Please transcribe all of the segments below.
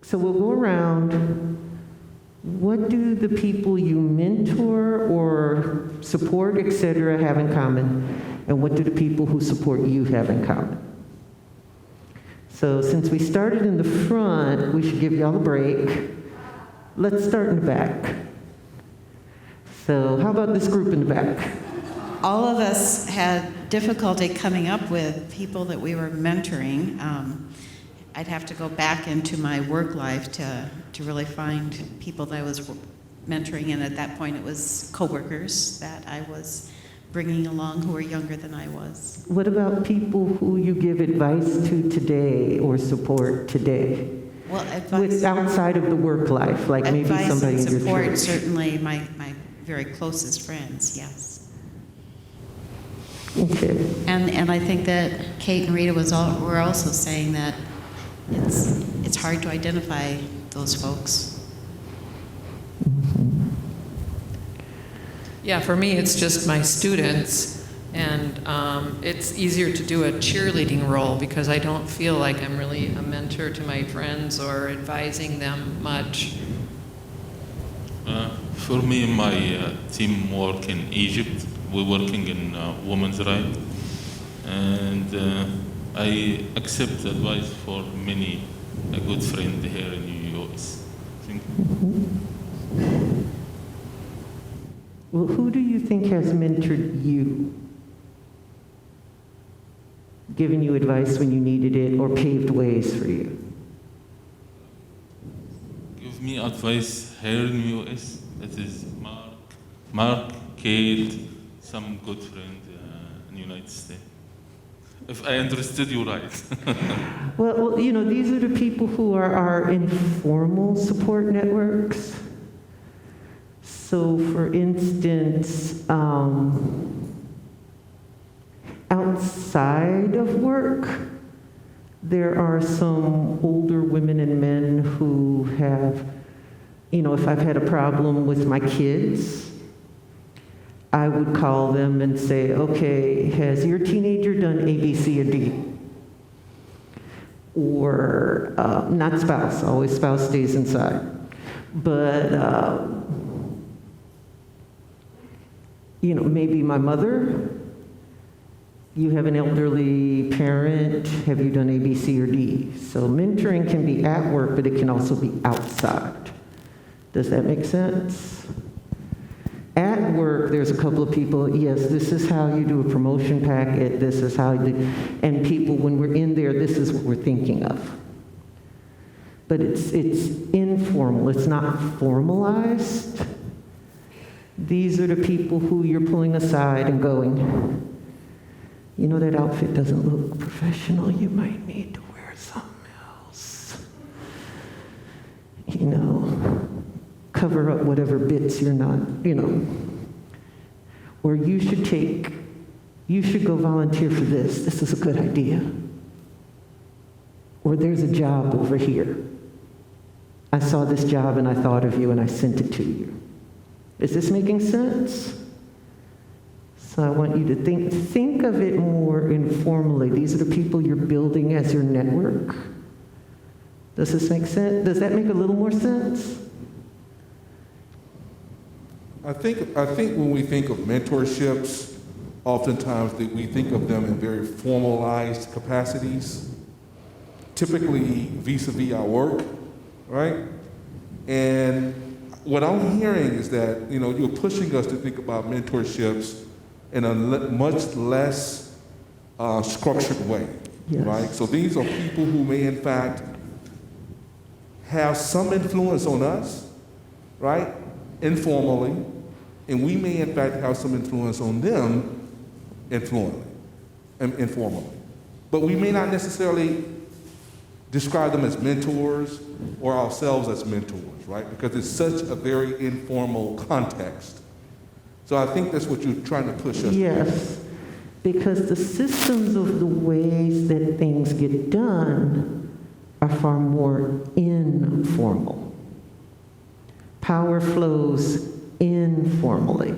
So we'll go around. What do the people you mentor or support, et cetera, have in common? And what do the people who support you have in common? So since we started in the front, we should give y'all a break. Let's start in the back. So how about this group in the back? All of us had difficulty coming up with people that we were mentoring. I'd have to go back into my work life to really find people that I was mentoring, and at that point it was coworkers that I was bringing along who were younger than I was. What about people who you give advice to today or support today? Well, advice, Outside of the work life, like maybe advice somebody and in your support, church. certainly my very closest friends, yes. Okay. And I think that Kate and Rita were also saying that it's hard to identify those folks. Yeah, for me, it's just my students, and it's easier to do a cheerleading role because I don't feel like I'm really a mentor to my friends or advising them much. For me, my team work in Egypt. We're working in women's rights, and I accept advice for many a good friend here in the US. Thank you. Well, who do you think has mentored you? Given you advice when you needed it or paved ways for you? Give me advice here in the US. That is Mark, Kate, some good friend in the United States. If I understood you right. Well, you know, these are the people who are our informal support networks. So, for instance, outside of work, there are some older women and men who have, you know, if I've had a problem with my kids, I would call them and say, okay, has your teenager done A, B, C, or D? Or not spouse, always spouse stays inside. But, you know, maybe my mother, you have an elderly parent, have you done A, B, C, or D? So mentoring can be at work, but it can also be outside. Does that make sense? At work, there's a couple of people, yes, this is how you do a promotion packet, this is how you do, and people, when we're in there, this is what we're thinking of. But it's informal, it's not formalized. These are the people who you're pulling aside and going, you know, that outfit doesn't look professional, you might need to wear something else. You know, cover up whatever bits you're not, you know. Or you should go volunteer for this. This is a good idea. Or there's a job over here. I saw this job and I thought of you and I sent it to you. Is this making sense? So I want you to think of it more informally. These are the people you're building as your network. Does this make sense? Does that make a little more sense? I think when we think of mentorships, oftentimes we think of them in very formalized capacities, typically vis-a-vis our work, right? And what I'm hearing is that, you know, you're pushing us to think about mentorships in a much less structured way, Yes. right? So these are people who may, in fact, have some influence on us, right? Informally, and we may, in fact, have some influence on them informally. But we may not necessarily describe them as mentors or ourselves as mentors, right? Because it's such a very informal context. So I think that's what you're trying to push us. Yes, because the systems of the ways that things get done are far more informal. Power flows informally.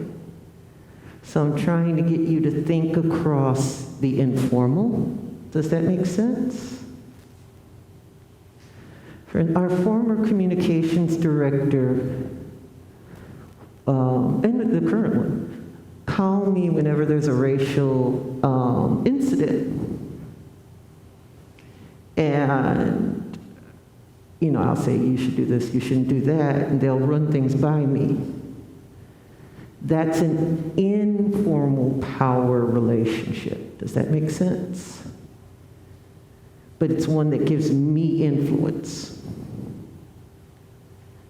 So I'm trying to get you to think across the informal. Does that make sense? Our former communications director, and the current one, call me whenever there's a racial incident. And, you know, I'll say, you should do this, you shouldn't do that, and they'll run things by me. That's an informal power relationship. Does that make sense? But it's one that gives me influence.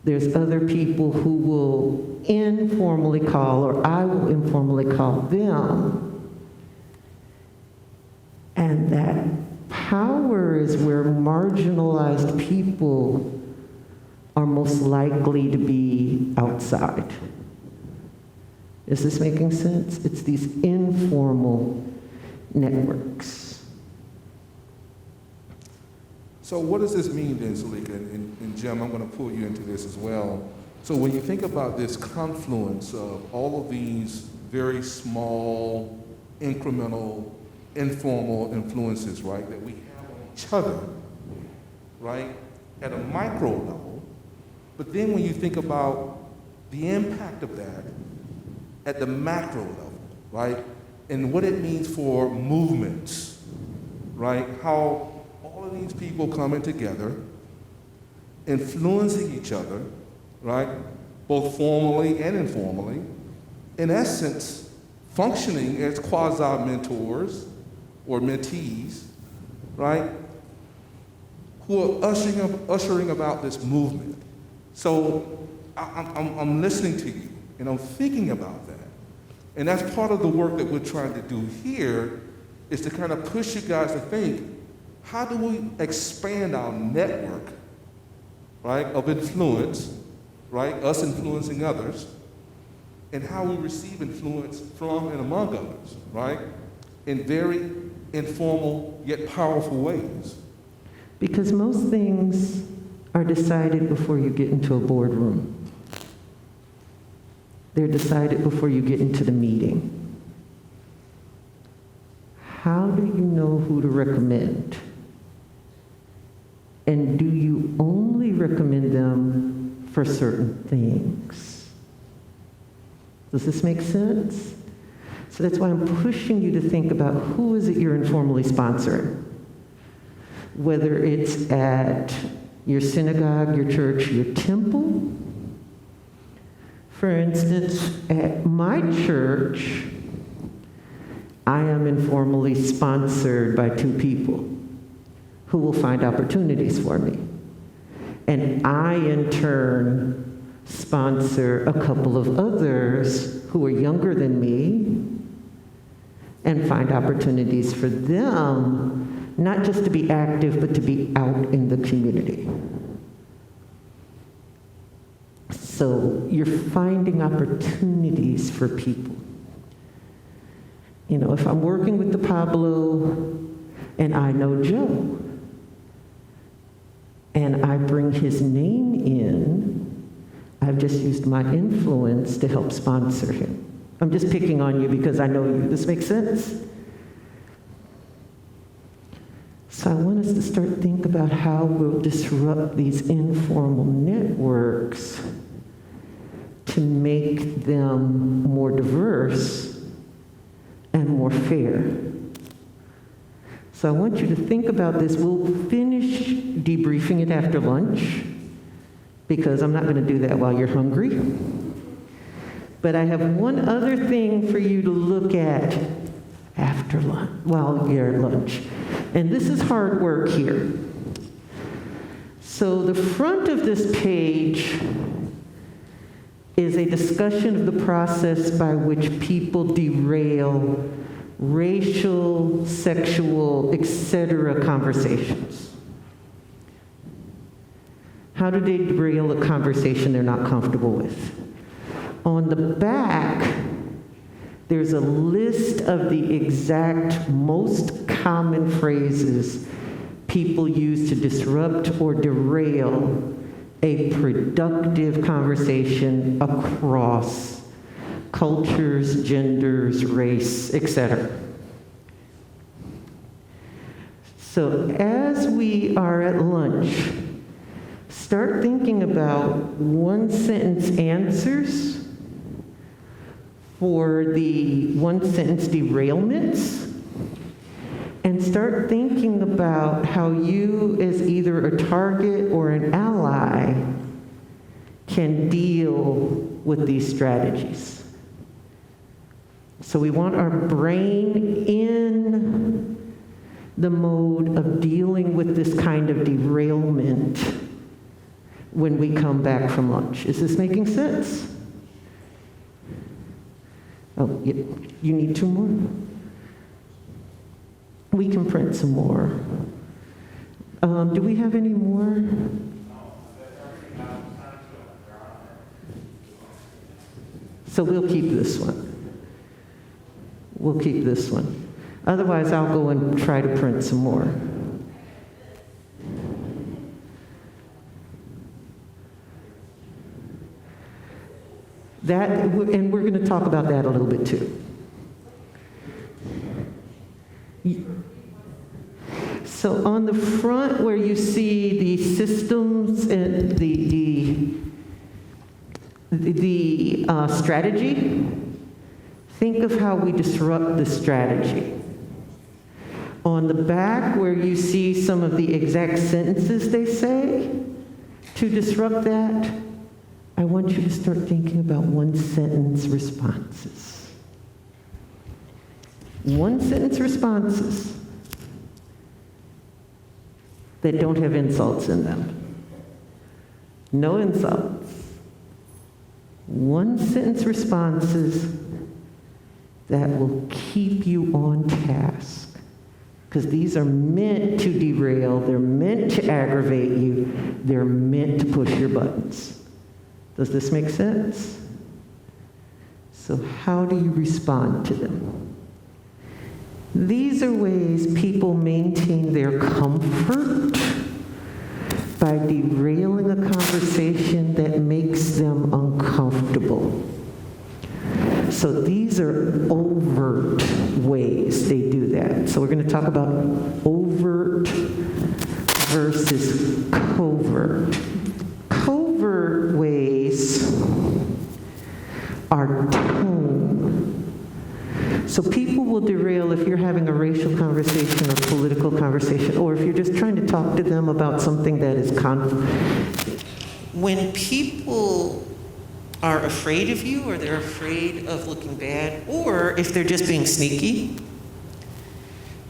There's other people who will informally call, or I will informally call them. And that power is where marginalized people are most likely to be outside. Is this making sense? It's these informal networks. So what does this mean then, Salika? And Jim, I'm going to pull you into this as well. So when you think about this confluence of all of these very small, incremental, informal influences, right, that we have on each other, right, at a micro level, but then when you think about the impact of that at the macro level, right, and what it means for movements, right, how all of these people coming together, influencing each other, right, both formally and informally, in essence, functioning as quasi-mentors or mentees, right, who are ushering about this movement. So I'm listening to you, and I'm thinking about that. And that's part of the work that we're trying to do here, is to kind of push you guys to think, how do we expand our network, right, of influence, right, us influencing others, and how we receive influence from and among others, right, in very informal yet powerful ways. Because most things are decided before you get into a boardroom. They're decided before you get into the meeting. How do you know who to recommend? And do you only recommend them for certain things? Does this make sense? So that's why I'm pushing you to think about who is it you're informally sponsoring. Whether it's at your synagogue, your church, your temple. For instance, at my church, I am informally sponsored by 2 people who will find opportunities for me. And I, in turn, sponsor a couple of others who are younger than me and find opportunities for them, not just to be active, but to be out in the community. So you're finding opportunities for people. You know, if I'm working with the Pablo and I know Joe, and I bring his name in, I've just used my influence to help sponsor him. I'm just picking on you because I know you. This makes sense? So I want us to start thinking about how we'll disrupt these informal networks to make them more diverse and more fair. So I want you to think about this. We'll finish debriefing it after lunch, because I'm not going to do that while you're hungry. But I have one other thing for you to look at after lunch, while you're at lunch. And this is hard work here. So the front of this page is a discussion of the process by which people derail racial, sexual, etc. conversations. How do they derail a conversation they're not comfortable with? On the back, there's a list of the exact most common phrases people use to disrupt or derail a productive conversation across cultures, genders, race, etc. So as we are at lunch, start thinking about one sentence answers for the one sentence derailments, and start thinking about how you, as either a target or an ally, can deal with these strategies. So we want our brain in the mode of dealing with this kind of derailment when we come back from lunch. Is this making sense? Oh, you need 2 more? We can print some more. Do we have any more? So we'll keep this one. We'll keep this one. Otherwise, I'll go and try to print some more. That, and we're going to talk about that a little bit too. So on the front where you see the systems and the strategy, think of how we disrupt the strategy. On the back where you see some of the exact sentences they say, to disrupt that, I want you to start thinking about one-sentence responses. One-sentence responses that don't have insults in them. No insults. One-sentence responses that will keep you on task. Because these are meant to derail, they're meant to aggravate you, they're meant to push your buttons. Does this make sense? So how do you respond to them? These are ways people maintain their comfort by derailing a conversation that makes them uncomfortable. So these are overt ways they do that. So we're going to talk about overt versus covert. Covert ways are tone. So people will derail if you're having a racial conversation or political conversation, or if you're just trying to talk to them about something that is When people are afraid of you, or they're afraid of looking bad, or if they're just being sneaky,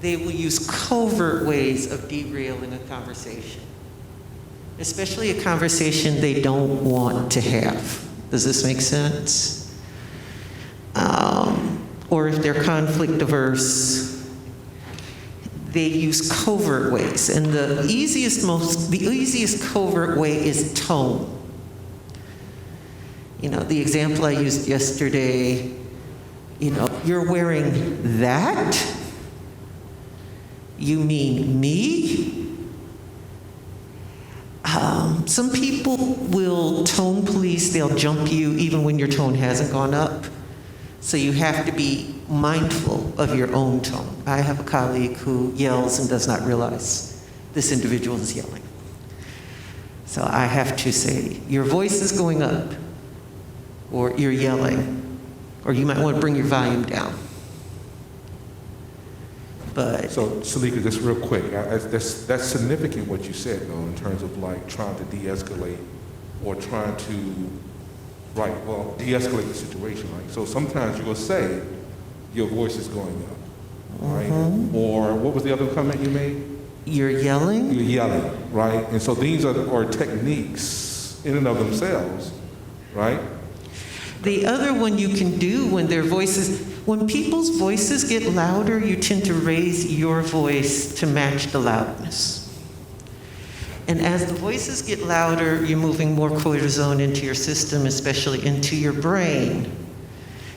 they will use covert ways of derailing a conversation, especially a conversation they don't want to have. Does this make sense? Or if they're conflict averse, they use covert ways. And the easiest covert way is tone. You know, the example I used yesterday, you know, you're wearing that? You mean me? Some people will tone police, they'll jump you even when your tone hasn't gone up. So you have to be mindful of your own tone. I have a colleague who yells and does not realize this individual is yelling. So I have to say, your voice is going up, or you're yelling, or you might want to bring your volume down. But So, Salika, just real quick, that's significant what you said, though, in terms of like trying to de-escalate or trying to, de-escalate the situation, right? So sometimes you'll say your voice is going up, right? Or what was the other comment you made? you're yelling? You're yelling, right? And so these are techniques in and of themselves, right? The other one you can do when people's voices get louder, you tend to raise your voice to match the loudness. And as the voices get louder, you're moving more cortisone into your system, especially into your brain.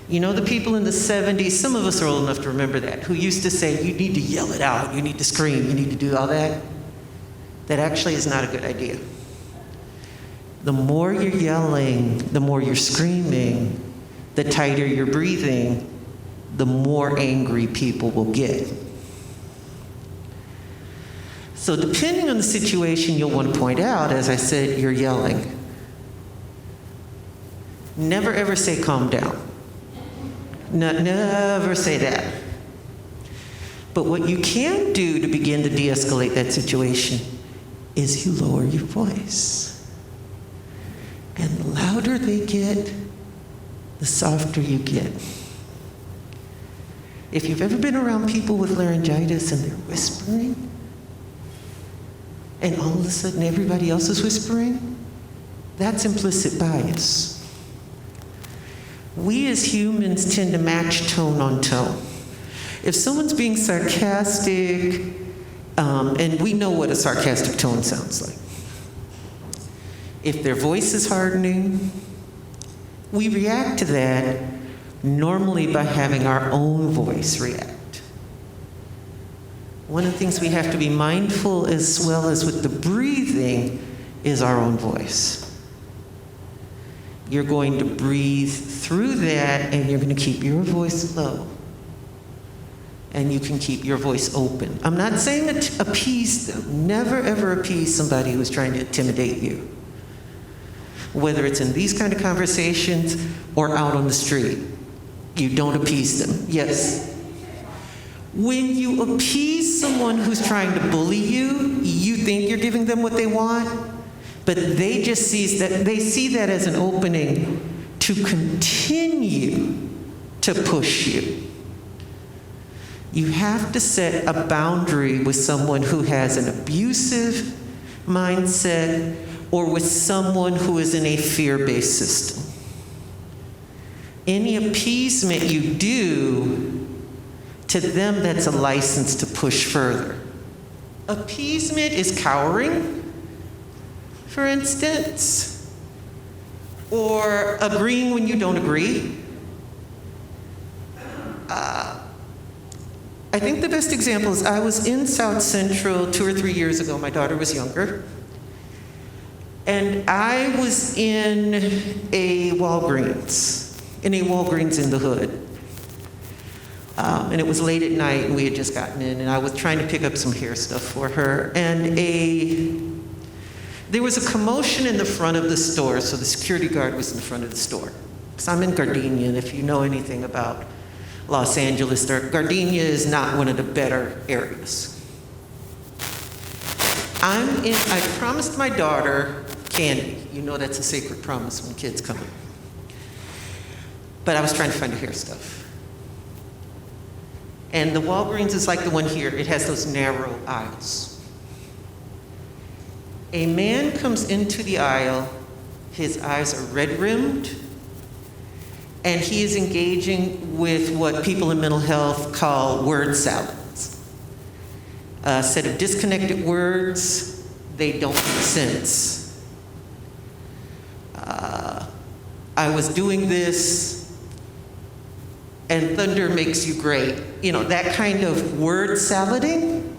You know, the people in the 70s, some of us are old enough to remember that, who used to say, you need to yell it out, you need to scream, you need to do all that. That actually is not a good idea. The more you're yelling, the more you're screaming, the tighter you're breathing, the more angry people will get. So depending on the situation, you'll want to point out, as I said, you're yelling. Never ever say calm down. Never say that. But what you can do to begin to de-escalate that situation is you lower your voice. And the louder they get, the softer you get. If you've ever been around people with laryngitis and they're whispering, and all of a sudden everybody else is whispering, that's implicit bias. We as humans tend to match tone on tone. If someone's being sarcastic, and we know what a sarcastic tone sounds like. If their voice is hardening, we react to that normally by having our own voice react. One of the things we have to be mindful as well as with the breathing is our own voice. You're going to breathe through that and you're going to keep your voice low. And you can keep your voice open. I'm not saying appease them. Never ever appease somebody who's trying to intimidate you. Whether it's in these kind of conversations or out on the street. You don't appease them. Yes. When you appease someone who's trying to bully you, you think you're giving them what they want, but they just see that as an opening to continue to push you. You have to set a boundary with someone who has an abusive mindset or with someone who is in a fear-based system. Any appeasement you do, to them, that's a license to push further. Appeasement is cowering, for instance, or agreeing when you don't agree. I think the best example is I was in South Central 2 or 3 years ago. My daughter was younger. And I was in a Walgreens in the hood. And it was late at night, and we had just gotten in, and I was trying to pick up some hair stuff for her. And there was a commotion in the front of the store, so the security guard was in the front of the store. Because I'm in Gardenia, and if you know anything about Los Angeles, Gardenia is not one of the better areas. I promised my daughter candy. You know that's a sacred promise when kids come in. But I was trying to find her hair stuff. And the Walgreens is like the one here. It has those narrow aisles. A man comes into the aisle. His eyes are red-rimmed. And he is engaging with what people in mental health call word salads. A set of disconnected words, they don't make sense. I was doing this, and thunder makes you great. You know, that kind of word salading,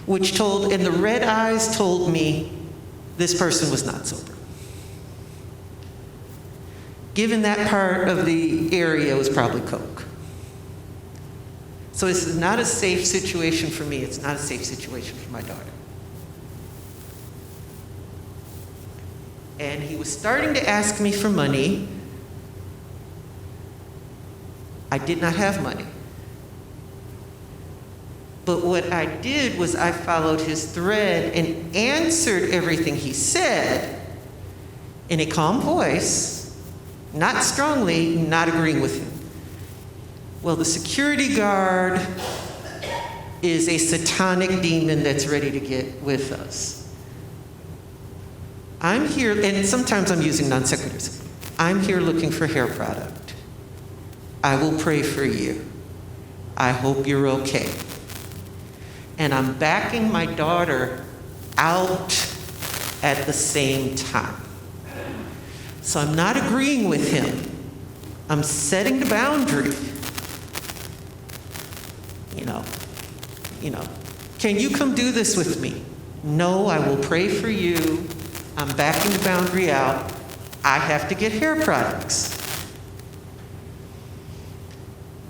and the red eyes told me this person was not sober. Given that part of the area, it was probably coke. So this is not a safe situation for me. It's not a safe situation for my daughter. And he was starting to ask me for money. I did not have money. But what I did was I followed his thread and answered everything he said in a calm voice, not strongly, not agreeing with him. Well, the security guard is a satanic demon that's ready to get with us. I'm here, and sometimes I'm using non sequiturs. I'm here looking for hair product. I will pray for you. I hope you're okay. And I'm backing my daughter out at the same time. So I'm not agreeing with him. I'm setting the boundary. You know, can you come do this with me? No, I will pray for you. I'm backing the boundary out. I have to get hair products.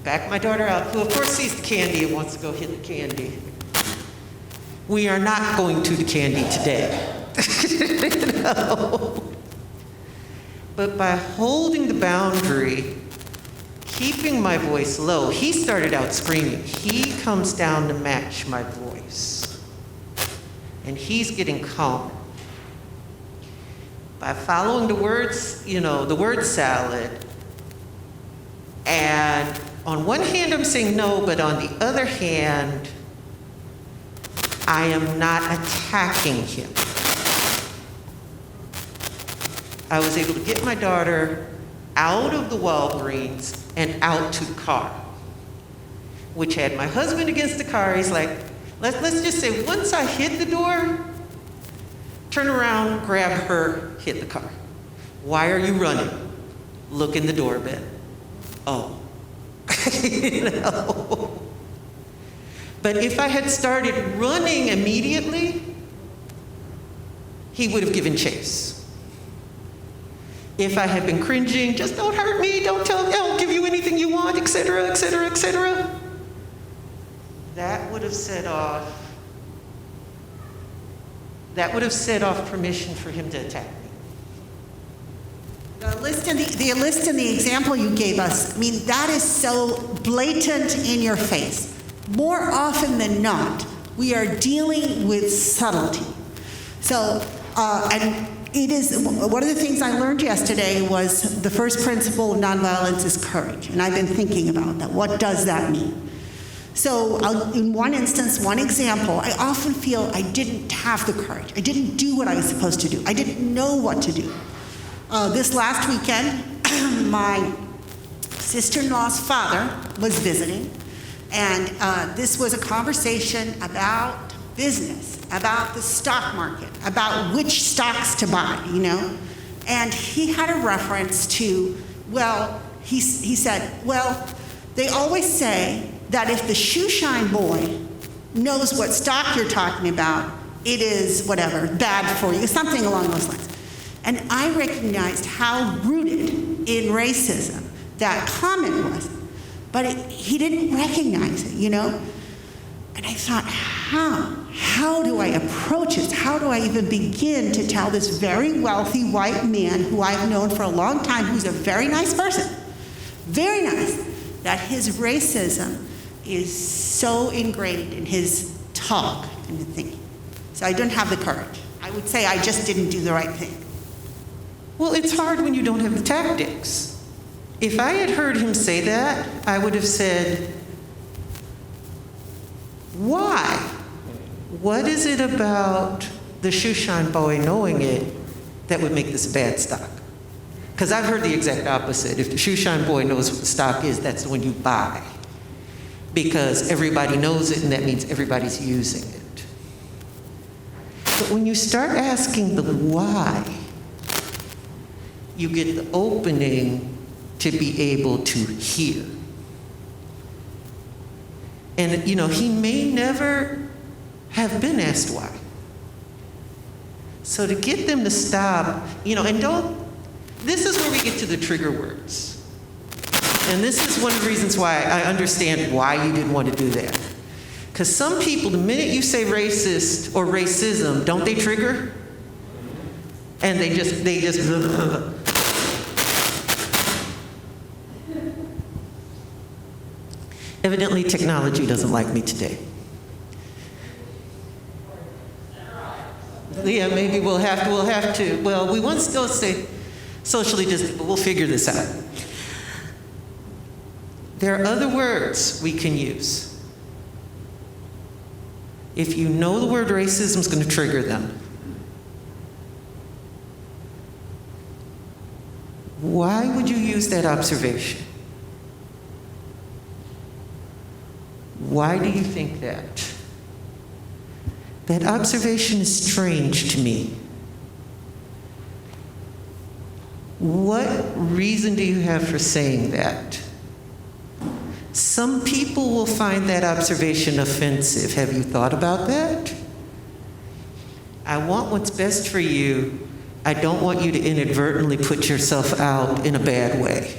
Back my daughter out, who of course sees the candy and wants to go hit the candy. We are not going to the candy today. You know? But by holding the boundary, keeping my voice low, he started out screaming. He comes down to match my voice. And he's getting calmer. By following the words, the word salad, and on one hand I'm saying no, but on the other hand, I am not attacking him. I was able to get my daughter out of the Walgreens and out to the car, which had my husband against the car. He's like, let's just say once I hit the door, turn around, grab her, hit the car. Why are you running? Look in the doorbell. Oh, you know. But if I had started running immediately, he would have given chase. If I had been cringing, just don't hurt me, I'll give you anything you want, etc., etc., etc., that would have set off permission for him to attack me. The list and the example you gave us, I mean, that is so blatant in your face. More often than not, we are dealing with subtlety. So, and it is, one of the things I learned yesterday was the first principle of nonviolence is courage. And I've been thinking about that. What does that mean? So in one instance, one example, I often feel I didn't have the courage. I didn't do what I was supposed to do. I didn't know what to do. This last weekend, my sister-in-law's father was visiting, and this was a conversation about business, about the stock market, about which stocks to buy, And he had a reference to, he said, they always say that if the shoeshine boy knows what stock you're talking about, it is whatever, bad for you, something along those lines. And I recognized how rooted in racism that comment was, but he didn't recognize it, And I thought, how do I approach it? How do I even begin to tell this very wealthy white man who I've known for a long time, who's a very nice person, very nice, that his racism is so ingrained in his talk and thinking. So I didn't have the courage. I would say I just didn't do the right thing. Well, it's hard when you don't have the tactics. If I had heard him say that, I would have said, why? What is it about the shoeshine boy knowing it that would make this a bad stock? Because I've heard the exact opposite. If the shoeshine boy knows what the stock is, that's the one you buy. Because everybody knows it, and that means everybody's using it. But when you start asking the why, you get the opening to be able to hear. And, he may never have been asked why. So to get them to stop, this is where we get to the trigger words. And this is one of the reasons why I understand why you didn't want to do that. Because some people, the minute you say racist or racism, don't they trigger? And they just. Evidently, technology doesn't like me today. Yeah, maybe we'll have to. Well, we want to still stay socially distant, but we'll figure this out. There are other words we can use. If you know the word racism is going to trigger them. Why would you use that observation? Why do you think that? That observation is strange to me. What reason do you have for saying that? Some people will find that observation offensive. Have you thought about that? I want what's best for you. I don't want you to inadvertently put yourself out in a bad way.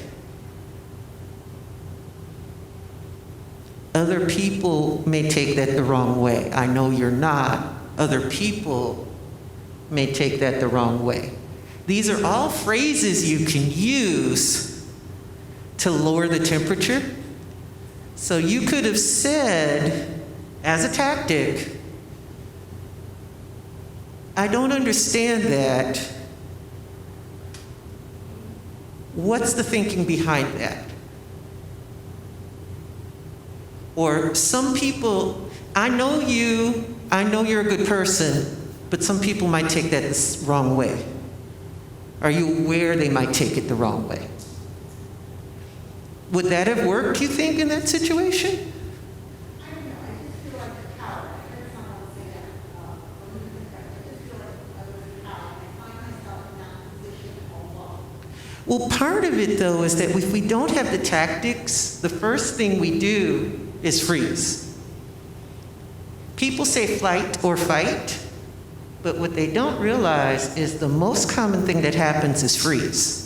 Other people may take that the wrong way. I know you're not. Other people may take that the wrong way. These are all phrases you can use to lower the temperature. So you could have said, as a tactic, I don't understand that. What's the thinking behind that? Or some people, I know you're a good person, but some people might take that the wrong way. Are you aware they might take it the wrong way? Would that have worked, you think, in that situation? I don't know, I just feel like a coward. I heard someone say that, I just feel like I was a coward. I find myself in that position a lot. Well, part of it, though, is that if we don't have the tactics, the first thing we do is freeze. People say flight or fight, but what they don't realize is the most common thing that happens is freeze.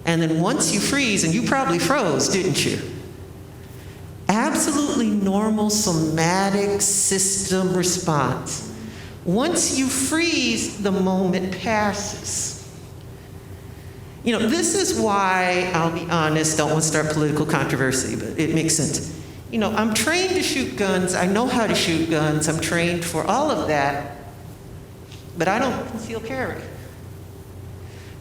And then once you freeze, and you probably froze, didn't you? Absolutely normal somatic system response. Once you freeze, the moment passes. You know, this is why, I'll be honest, don't want to start political controversy, but it makes sense. You know, I'm trained to shoot guns. I know how to shoot guns. I'm trained for all of that, but I don't conceal carry.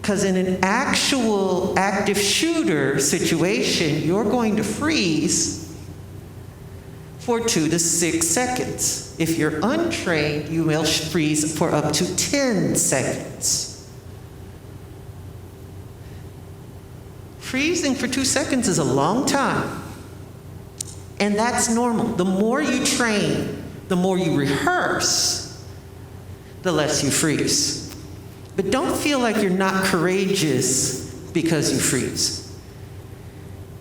Because in an actual active shooter situation, you're going to freeze for 2 to 6 seconds. If you're untrained, you will freeze for up to 10 seconds. Freezing for 2 seconds is a long time. And that's normal. The more you train, the more you rehearse, the less you freeze. But don't feel like you're not courageous because you freeze.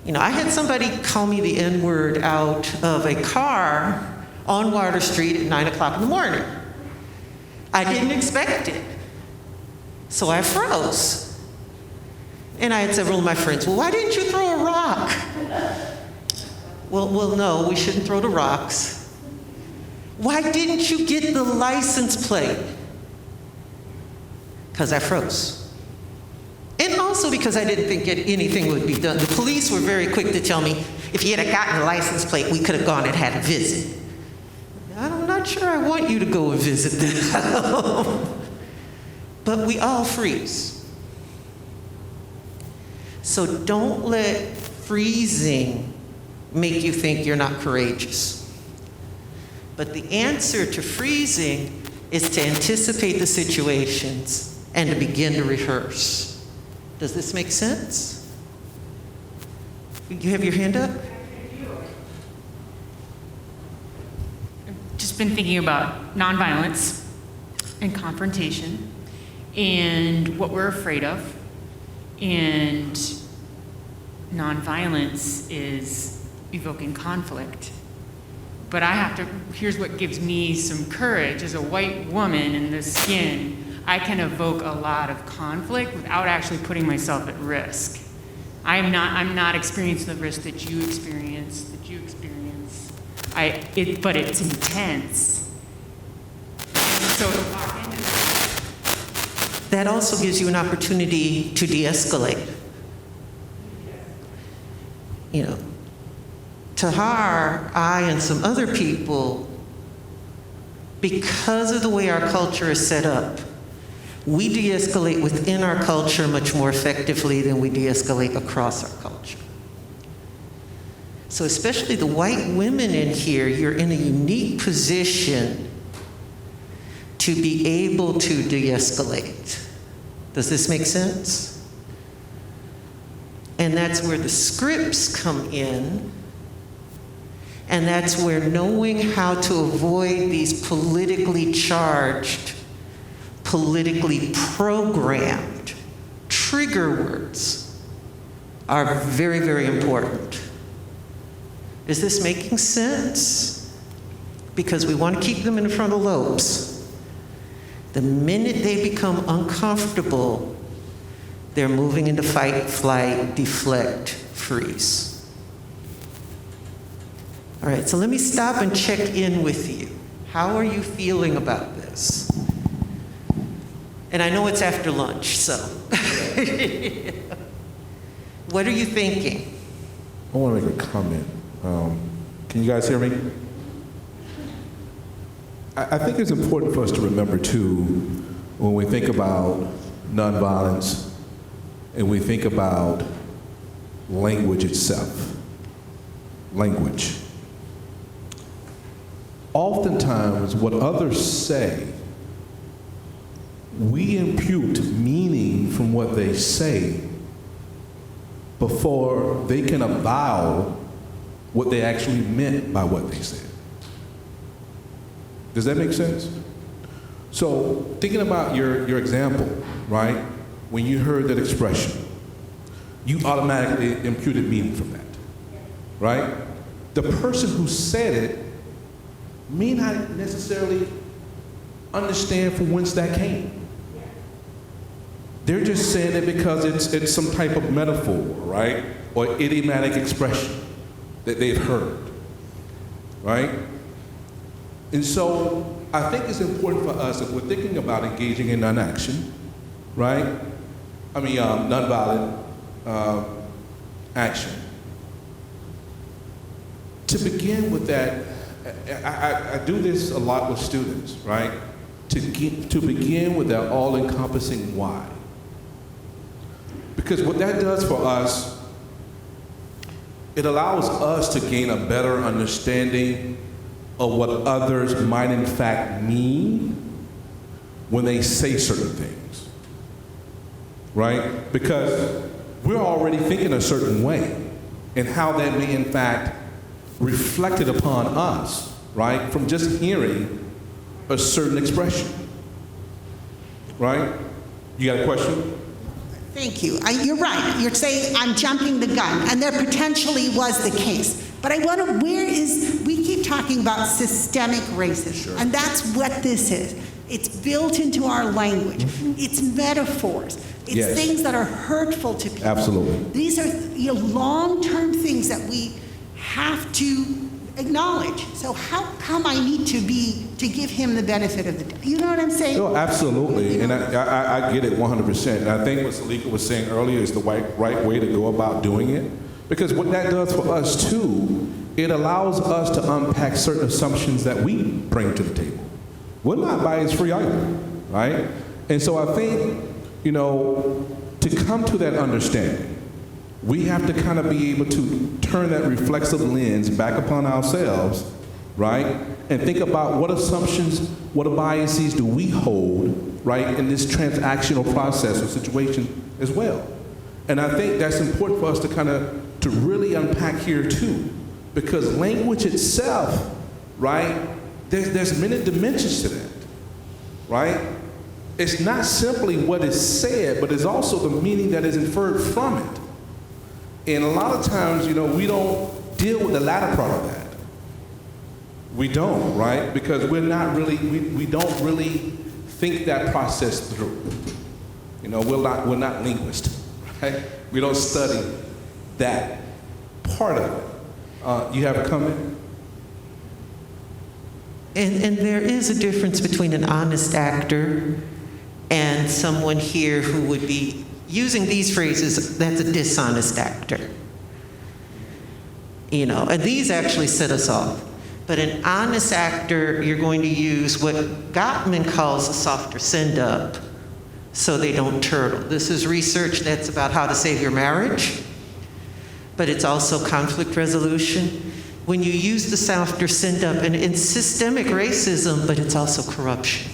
You know, I had somebody call me the N-word out of a car on Water Street at 9 o'clock in the morning. I didn't expect it. So I froze. And I had several of my friends, well, why didn't you throw a rock? Well, no, we shouldn't throw the rocks. Why didn't you get the license plate? Because I froze. And also because I didn't think anything would be done. The police were very quick to tell me, if you had gotten a license plate, we could have gone and had a visit. I'm not sure I want you to go and visit them. But we all freeze. So don't let freezing make you think you're not courageous. But the answer to freezing is to anticipate the situations and to begin to rehearse. Does this make sense? You have your hand up? I've just been thinking about nonviolence and confrontation and what we're afraid of. And nonviolence is evoking conflict. But here's what gives me some courage. As a white woman in this skin, I can evoke a lot of conflict without actually putting myself at risk. I'm not experiencing the risk that you experience, but it's intense. So to walk into That also gives you an opportunity to de-escalate. You know, Tahar, I, and some other people, because of the way our culture is set up, we de-escalate within our culture much more effectively than we de-escalate across our culture. So especially the white women in here, you're in a unique position to be able to de-escalate. Does this make sense? And that's where the scripts come in. And that's where knowing how to avoid these politically charged, politically programmed trigger words are very, very important. Is this making sense? Because we want to keep them in the frontal lobes. The minute they become uncomfortable, they're moving into fight, flight, deflect, freeze. All right, so let me stop and check in with you. How are you feeling about this? And I know it's after lunch, so. What are you thinking? I want to make a comment. Can you guys hear me? I think it's important for us to remember, too, when we think about nonviolence and we think about language itself. Language. Oftentimes, what others say, we impute meaning from what they say before they can avow what they actually meant by what they said. Does that make sense? So, thinking about your example, right? When you heard that expression, you automatically imputed meaning from that, right? The person who said it may not necessarily understand from whence that came. They're just saying it because it's some type of metaphor, right? Or idiomatic expression that they've heard, right? And so I think it's important for us, if we're thinking about engaging in non-action, right? Nonviolent action. To begin with that, I do this a lot with students, right? To begin with that all-encompassing why. Because what that does for us, it allows us to gain a better understanding of what others might in fact mean when they say certain things, right? Because we're already thinking a certain way and how that may in fact reflect it upon us, right? From just hearing a certain expression, right? You got a question? Thank you. You're right. You're saying I'm jumping the gun, and there potentially was the case. But I want to, we keep talking about systemic racism, Sure. and that's what this is. It's built into our language. It's metaphors. It's Yes. things that are hurtful to people. Absolutely. These are long-term things that we have to acknowledge. So how come I need to give him the benefit of the doubt? You know what I'm saying? No, absolutely, and I get it 100%. And I think what Salika was saying earlier is the right way to go about doing it. Because what that does for us too, it allows us to unpack certain assumptions that we bring to the table. We're not bias-free either, right? And so I think, to come to that understanding, we have to kind of be able to turn that reflexive lens back upon ourselves, right? And think about what assumptions, what biases do we hold, right, in this transactional process or situation as well. And I think that's important for us to really unpack here too, because language itself, right, there's many dimensions to that, right? It's not simply what is said, but it's also the meaning that is inferred from it. And a lot of times, we don't deal with the latter part of that. We don't, right? Because we're not really, we don't really think that process through. We're not linguists, right? We don't study that part of it. You have a comment? And there is a difference between an honest actor and someone here who would be using these phrases, that's a dishonest actor. And these actually set us off. But an honest actor, you're going to use what Gottman calls a softer send-up so they don't turtle. This is research that's about how to save your marriage, but it's also conflict resolution. When you use the softer send-up, and it's systemic racism, but it's also corruption.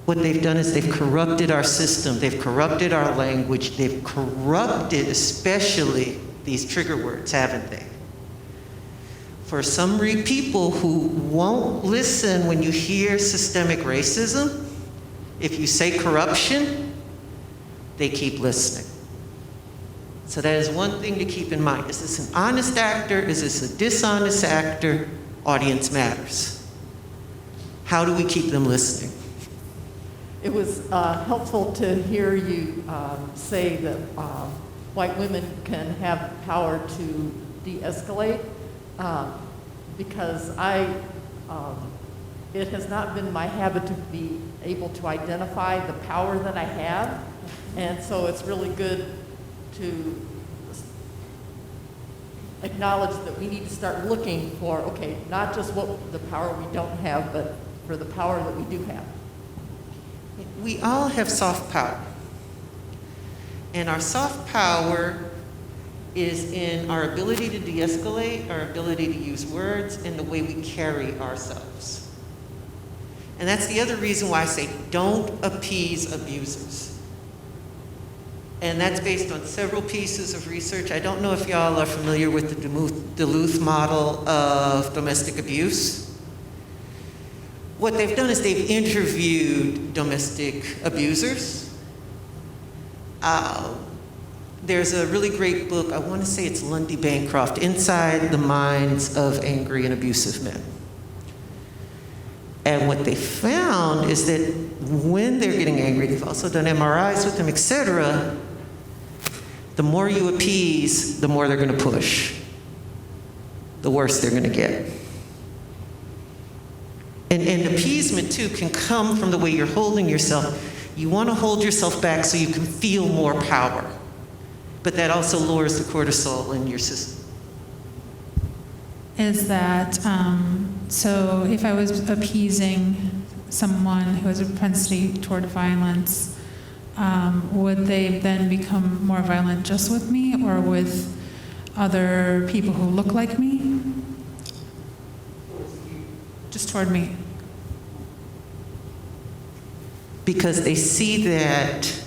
What they've done is they've corrupted our system, they've corrupted our language, they've corrupted especially these trigger words, haven't they? For some people who won't listen when you hear systemic racism, if you say corruption, they keep listening. So that is one thing to keep in mind. Is this an honest actor? Is this a dishonest actor? Audience matters. How do we keep them listening? It was helpful to hear you say that white women can have power to de-escalate. because it has not been my habit to be able to identify the power that I have. And so it's really good to acknowledge that we need to start looking for, okay, not just what the power we don't have, but for the power that we do have. We all have soft power. And our soft power is in our ability to de-escalate, our ability to use words, and the way we carry ourselves. And that's the other reason why I say don't appease abusers. And that's based on several pieces of research. I don't know if y'all are familiar with the Duluth model of domestic abuse. What they've done is they've interviewed domestic abusers. There's a really great book, I want to say it's Lundy Bancroft, Inside the Minds of Angry and Abusive Men. And what they found is that when they're getting angry, they've also done MRIs with them, etc., the more you appease, the more they're going to push, the worse they're going to get. And appeasement, too, can come from the way you're holding yourself. You want to hold yourself back so you can feel more power. But that also lowers the cortisol in your system. Is that, so if I was appeasing someone who has a propensity toward violence, would they then become more violent just with me or with other people who look like me? Just toward me. Because they see that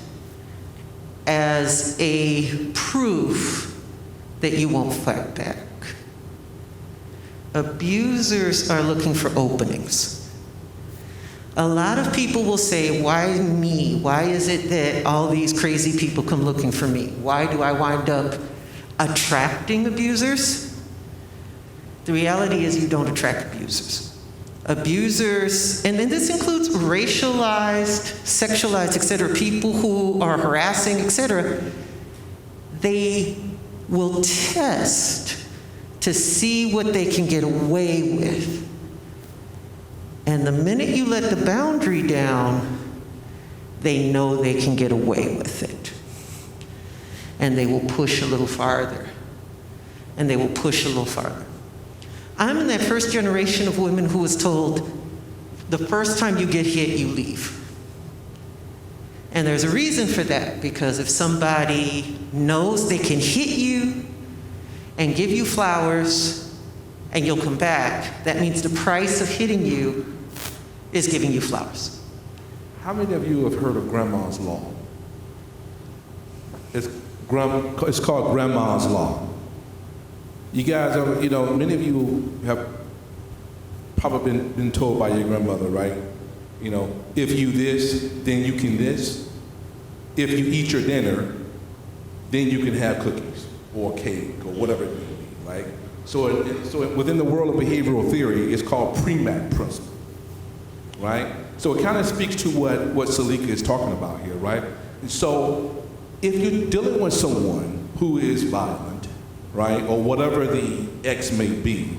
as a proof that you won't fight back. Abusers are looking for openings. A lot of people will say, why me? Why is it that all these crazy people come looking for me? Why do I wind up attracting abusers? The reality is you don't attract abusers. Abusers, and then this includes racialized, sexualized, etc., people who are harassing, etc., they will test to see what they can get away with. And the minute you let the boundary down, they know they can get away with it. And they will push a little farther. And they will push a little farther. I'm in that first generation of women who was told, the first time you get hit, you leave. And there's a reason for that, because if somebody knows they can hit you and give you flowers and you'll come back, that means the price of hitting you is giving you flowers. How many of you have heard of Grandma's Law? It's called Grandma's Law. You guys are, many of you have probably been told by your grandmother, right? If you this, then you can this. If you eat your dinner, then you can have cookies or cake or whatever it may be, right? So within the world of behavioral theory, it's called PREMAT principle, right? So it kind of speaks to what Salika is talking about here, right? And so if you're dealing with someone who is violent, right, or whatever the X may be,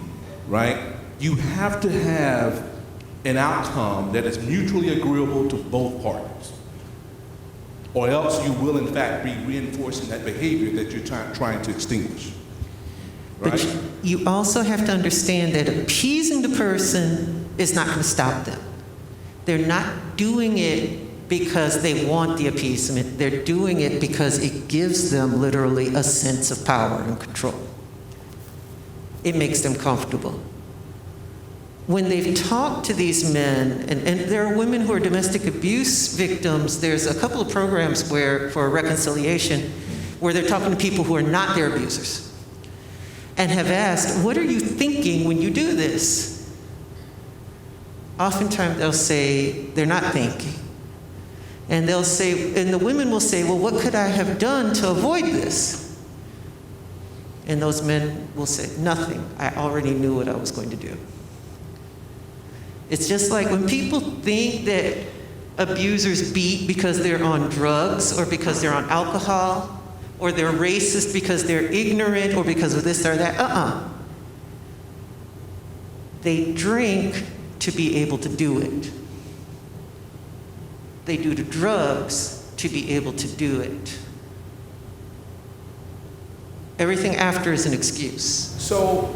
right, you have to have an outcome that is mutually agreeable to both parties. Or else you will, in fact, be reinforcing that behavior that you're trying to extinguish. Right? But you also have to understand that appeasing the person is not going to stop them. They're not doing it because they want the appeasement. They're doing it because it gives them literally a sense of power and control. It makes them comfortable. When they've talked to these men, and there are women who are domestic abuse victims, there's a couple of programs for reconciliation where they're talking to people who are not their abusers and have asked, what are you thinking when you do this? Oftentimes they'll say, they're not thinking. And they'll say, and the women will say, well, what could I have done to avoid this? And those men will say, nothing. I already knew what I was going to do. It's just like when people think that abusers beat because they're on drugs or because they're on alcohol or they're racist because they're ignorant or because of this or that. They drink to be able to do it. They do the drugs to be able to do it. Everything after is an excuse. So,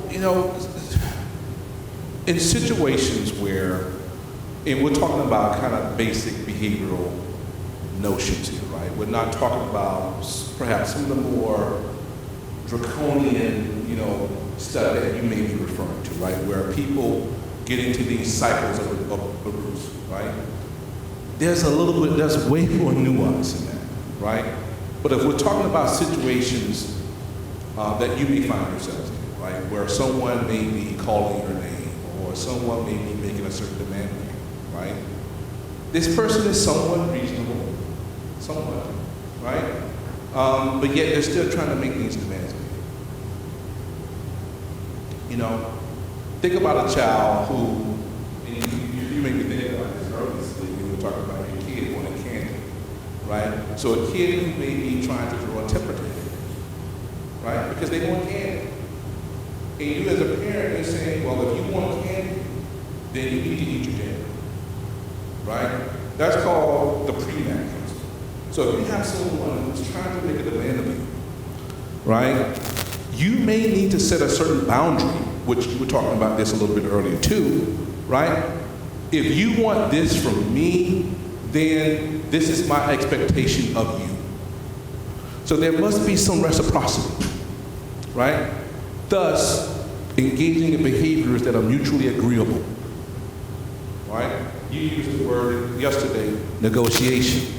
in situations where, and we're talking about kind of basic behavioral notions here, right? We're not talking about perhaps some of the more draconian, stuff that you may be referring to, right? Where people get into these cycles of abuse, right? There's way more nuance in that, right? But if we're talking about situations that you may find yourselves in, right? Where someone may be calling your name or someone may be making a certain demand of you, right? This person is somewhat reasonable, right? But yet they're still trying to make these demands of you. Think about a child who, and you may be thinking about this earlier, when we were talking about your kid wanting candy, right? So a kid who may be trying to throw a temper tantrum, right? Because they want candy. And you as a parent, you're saying, well, if you want candy, then you need to eat your dinner, right? That's called the pre-mat principle. So if you have someone who's trying to make a demand of you, right? You may need to set a certain boundary, which you were talking about this a little bit earlier too, right? If you want this from me, then this is my expectation of you. So there must be some reciprocity, right? Thus, engaging in behaviors that are mutually agreeable, right? You used the word yesterday, negotiation,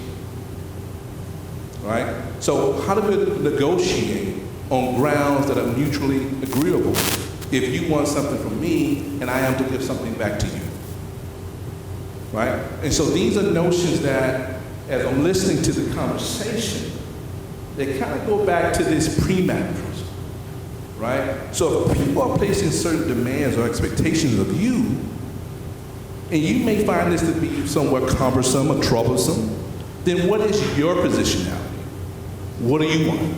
right? So how do we negotiate on grounds that are mutually agreeable if you want something from me and I am to give something back to you, right? And so these are notions that, as I'm listening to the conversation, they kind of go back to this pre-mat principle, right? So if people are placing certain demands or expectations of you, and you may find this to be somewhat cumbersome or troublesome, then what is your positionality? What do you want?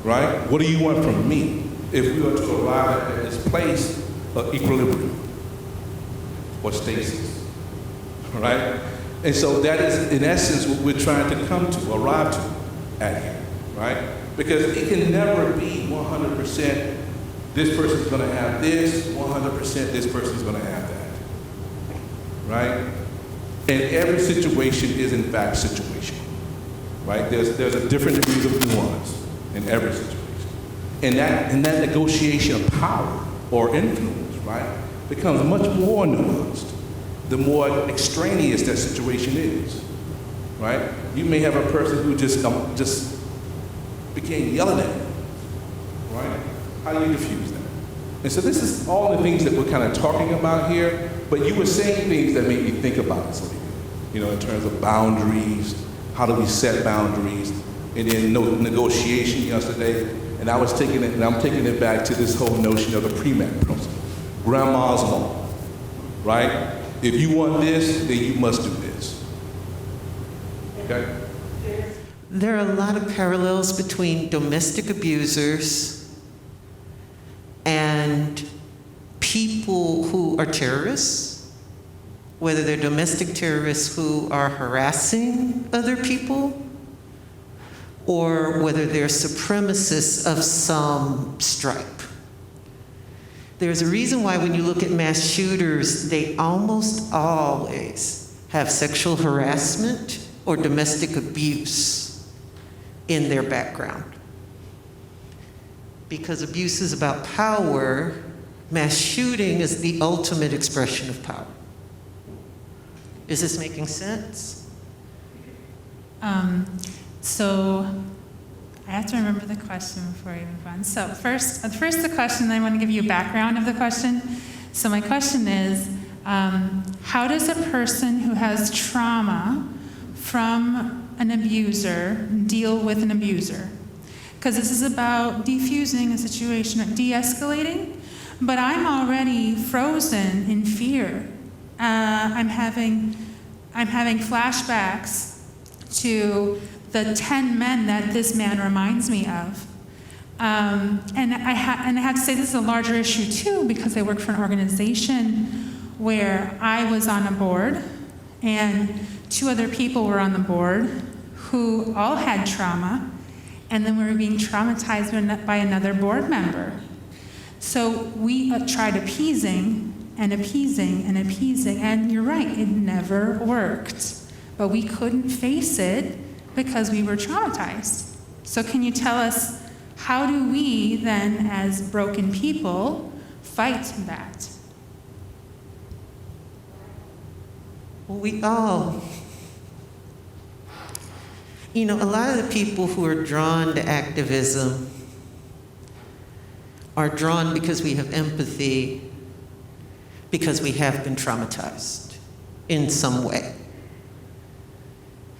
Right? What do you want from me if we are to arrive at this place of equilibrium or stasis? Right? And so that is, in essence, what we're trying to come to, arrive to at here, right? Because it can never be 100% this person's going to have this, 100% this person's going to have that, right? And every situation is, in fact, situational, right? There's a different degrees of nuance in every situation. And that negotiation of power or influence, right, becomes much more nuanced the more extraneous that situation is, right? You may have a person who just became yelling at you, right? How do you diffuse that? And so this is all the things that we're kind of talking about here, but you were saying things that made me think about this a little bit, in terms of boundaries, how do we set boundaries, and then negotiation yesterday, and I was taking it, and I'm taking it back to this whole notion of the pre-mat principle, grandma's law, right? If you want this, then you must do this, okay? There are a lot of parallels between domestic abusers and people who are terrorists, whether they're domestic terrorists who are harassing other people, or whether they're supremacists of some stripe. There's a reason why when you look at mass shooters, they almost always have sexual harassment or domestic abuse in their background. Because abuse is about power, mass shooting is the ultimate expression of power. Is this making sense? So I have to remember the question before I move on. So first the question, then I want to give you a background of the question. So my question is, how does a person who has trauma from an abuser deal with an abuser? Because this is about defusing a situation, or de-escalating, but I'm already frozen in fear. I'm having flashbacks to the 10 men that this man reminds me of. And I have to say this is a larger issue too, because I work for an organization where I was on a board and 2 other people were on the board who all had trauma, and then we were being traumatized by another board member. So we tried appeasing and appeasing and appeasing, and you're right, it never worked. But we couldn't face it because we were traumatized. So can you tell us, how do we then, as broken people, fight that? Well, we all, a lot of the people who are drawn to activism are drawn because we have empathy, because we have been traumatized in some way.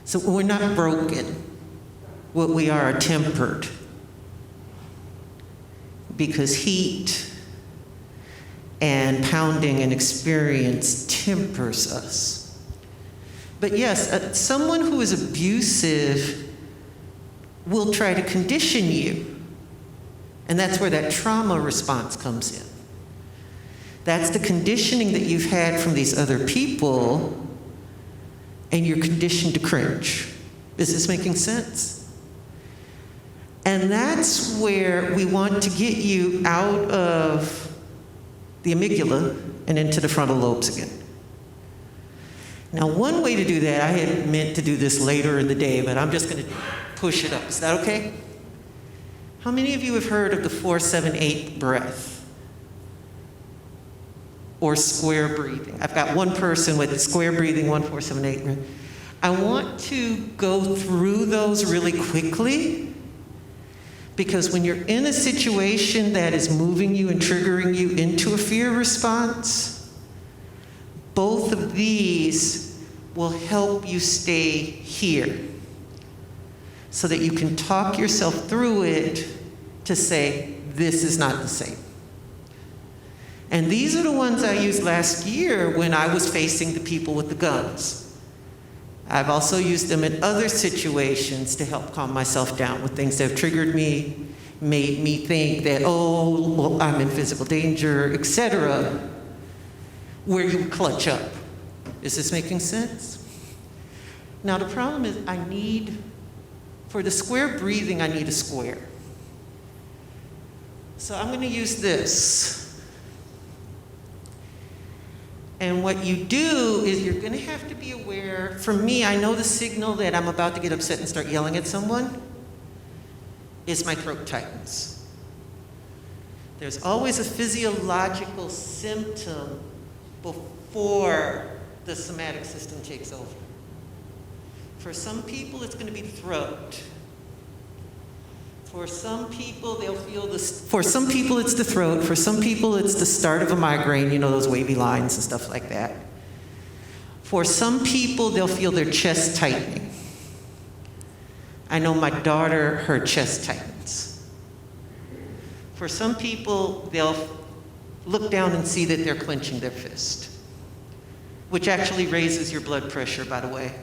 So we're not broken. What we are tempered, because heat and pounding and experience tempers us. But yes, someone who is abusive will try to condition you. And that's where that trauma response comes in. That's the conditioning that you've had from these other people, and you're conditioned to cringe. Is this making sense? And that's where we want to get you out of the amygdala and into the frontal lobes again. Now, one way to do that, I had meant to do this later in the day, but I'm just going to push it up. Is that okay? How many of you have heard of the 4-7-8 breath? Or square breathing? I've got one person with square breathing, 1-4-7-8 breath. I want to go through those really quickly, because when you're in a situation that is moving you and triggering you into a fear response, both of these will help you stay here so that you can talk yourself through it to say, this is not the same. And these are the ones I used last year when I was facing the people with the guns. I've also used them in other situations to help calm myself down with things that have triggered me, made me think that, oh, well, I'm in physical danger, etc., where you clutch up. Is this making sense? Now, the problem is for the square breathing, I need a square. So I'm going to use this. And what you do is you're going to have to be aware. For me, I know the signal that I'm about to get upset and start yelling at someone is my throat tightens. There's always a physiological symptom before the somatic system takes over. For some people, it's going to be the throat. For some people, they'll feel this. For some people, it's the throat. For some people, it's the start of a migraine, those wavy lines and stuff like that. For some people, they'll feel their chest tightening. I know my daughter, her chest tightens. For some people, they'll look down and see that they're clenching their fist, which actually raises your blood pressure, by the way.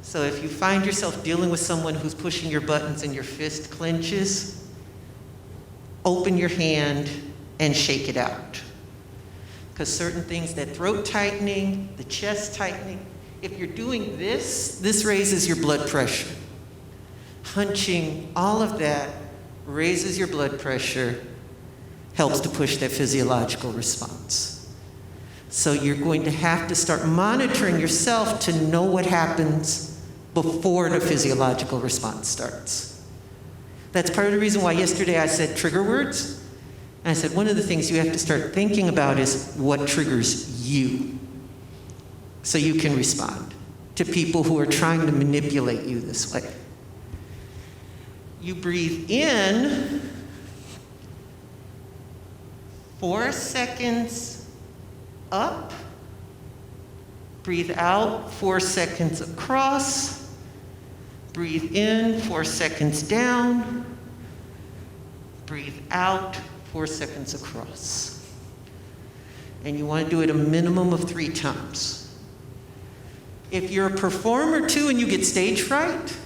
So if you find yourself dealing with someone who's pushing your buttons and your fist clenches, open your hand and shake it out. Because certain things, that throat tightening, the chest tightening, if you're doing this raises your blood pressure. Hunching, all of that raises your blood pressure, helps to push that physiological response. So you're going to have to start monitoring yourself to know what happens before the physiological response starts. That's part of the reason why yesterday I said trigger words. And I said one of the things you have to start thinking about is what triggers you, so you can respond to people who are trying to manipulate you this way. You breathe in 4 seconds up, breathe out 4 seconds across, breathe in 4 seconds down, breathe out 4 seconds across. And you want to do it a minimum of 3 times. If you're a performer too and you get stage fright,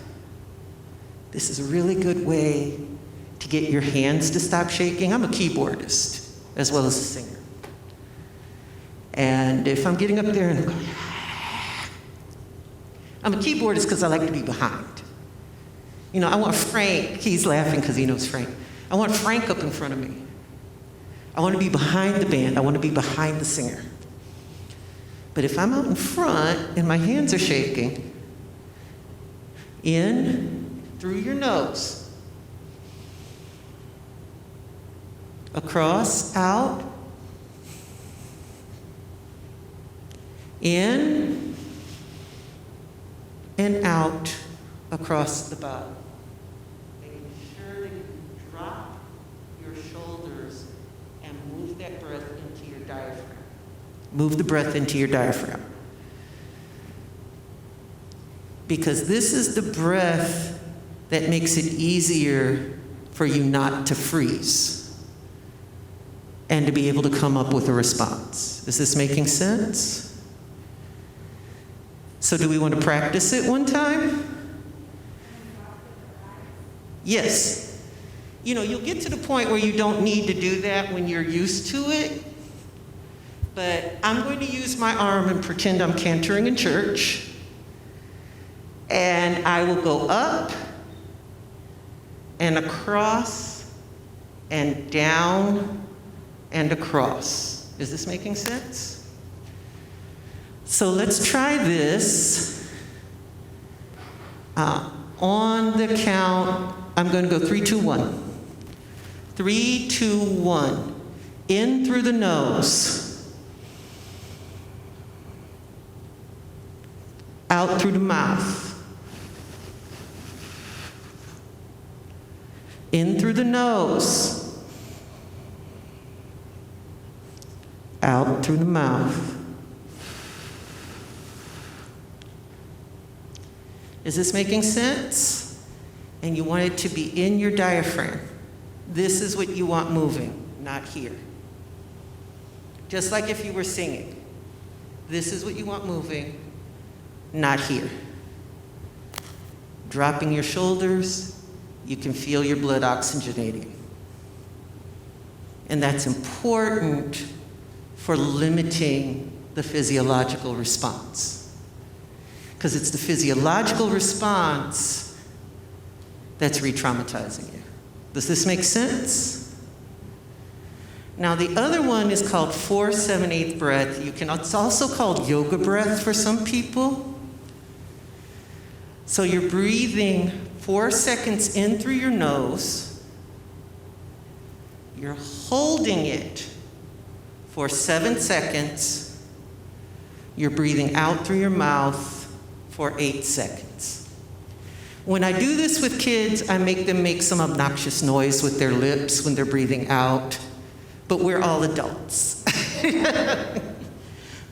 this is a really good way to to get your hands to stop shaking. I'm a keyboardist as well as a singer. And if I'm getting up there and I'm a keyboardist because I like to be behind. You know, I want Frank, he's laughing because he knows Frank. I want Frank up in front of me. I want to be behind the band. I want to be behind the singer. But if I'm out in front and my hands are shaking, in through your nose, across, out, in, and out across the body. Making sure that you drop your shoulders and move that breath into your diaphragm. Move the breath into your diaphragm. Because this is the breath that makes it easier for you not to freeze and to be able to come up with a response. Is this making sense? So do we want to practice it one time? Yes. You know, you'll get to the point where you don't need to do that when you're used to it. But I'm going to use my arm and pretend I'm cantering in church. And I will go up and across and down and across. Is this making sense? So let's try this. On the count, I'm going to go 3, 2, 1. 3, 2, 1. In through the nose. Out through the mouth. In through the nose. Out through the mouth. Is this making sense? And you want it to be in your diaphragm. This is what you want moving, not here. Just like if you were singing. This is what you want moving, not here. Dropping your shoulders, you can feel your blood oxygenating. And that's important for limiting the physiological response. Because it's the physiological response that's re-traumatizing you. Does this make sense? Now the other one is called 4-7-8 breath. It's also called yoga breath for some people. So you're breathing 4 seconds in through your nose. You're holding it for 7 seconds. You're breathing out through your mouth for 8 seconds. When I do this with kids, I make them make some obnoxious noise with their lips when they're breathing out, but we're all adults.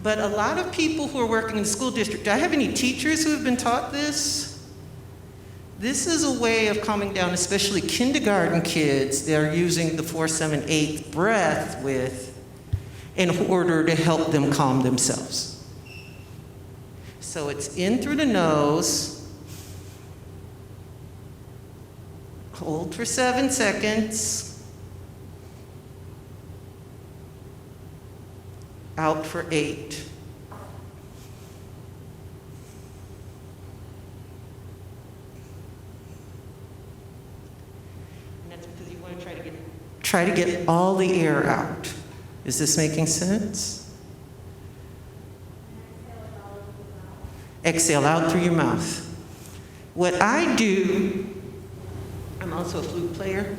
But a lot of people who are working in the school district, do I have any teachers who have been taught this? This is a way of calming down, especially kindergarten kids that are using the 4-7-8 breath with in order to help them calm themselves. So it's in through the nose, hold for 7 seconds, out for 8. And that's because you want to try to get all the air out. Is this making sense? Exhale out through your mouth. What I do, I'm also a flute player.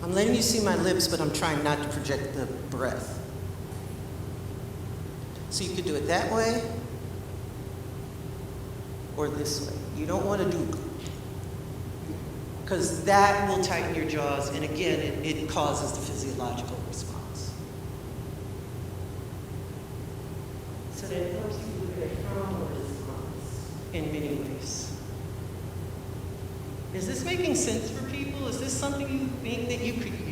I'm letting you see my lips, but I'm trying not to project the breath. So you could do it that way or this way. You don't want to do, because that will tighten your jaws, and again, it causes the physiological response. So that helps you with a trauma response in many ways. Is this making sense for people? Is this something you think that you could